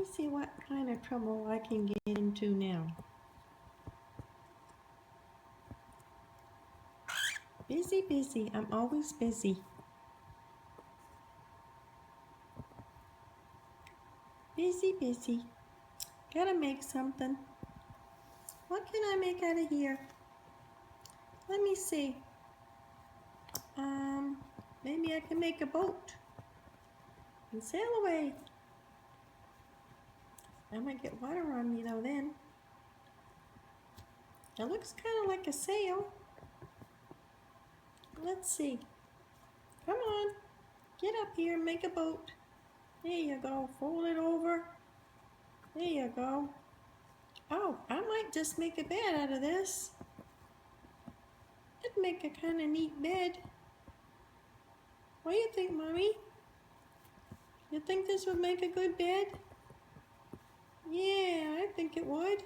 me see what kind of trouble I can get into now. Busy, busy. I'm always busy. Busy, busy. Gotta make something. What can I make out of here? Let me see. Maybe I can make a boat and sail away. I might get water on me though then. It looks kind of like a sail. Let's see. Come on. Get up here and make a boat. There you go. Fold it over. There you go. Oh, I might just make a bed out of this. It'd make a kind of neat bed. What do you think, Mommy? You think this would make a good bed? Yeah, I think it would.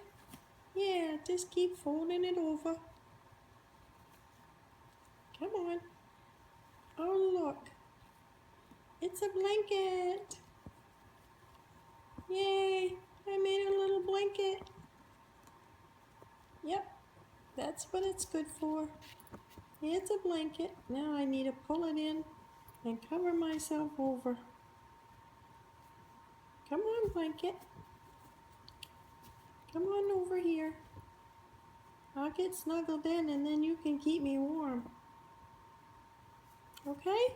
Yeah, just keep folding it over. Come on. Oh, look. It's a blanket. Yay, I made a little blanket. Yep, that's what it's good for. It's a blanket. Now I need to pull it in and cover myself over. Come on, blanket. Come on over here. I'll get snuggled in and then you can keep me warm. Okay?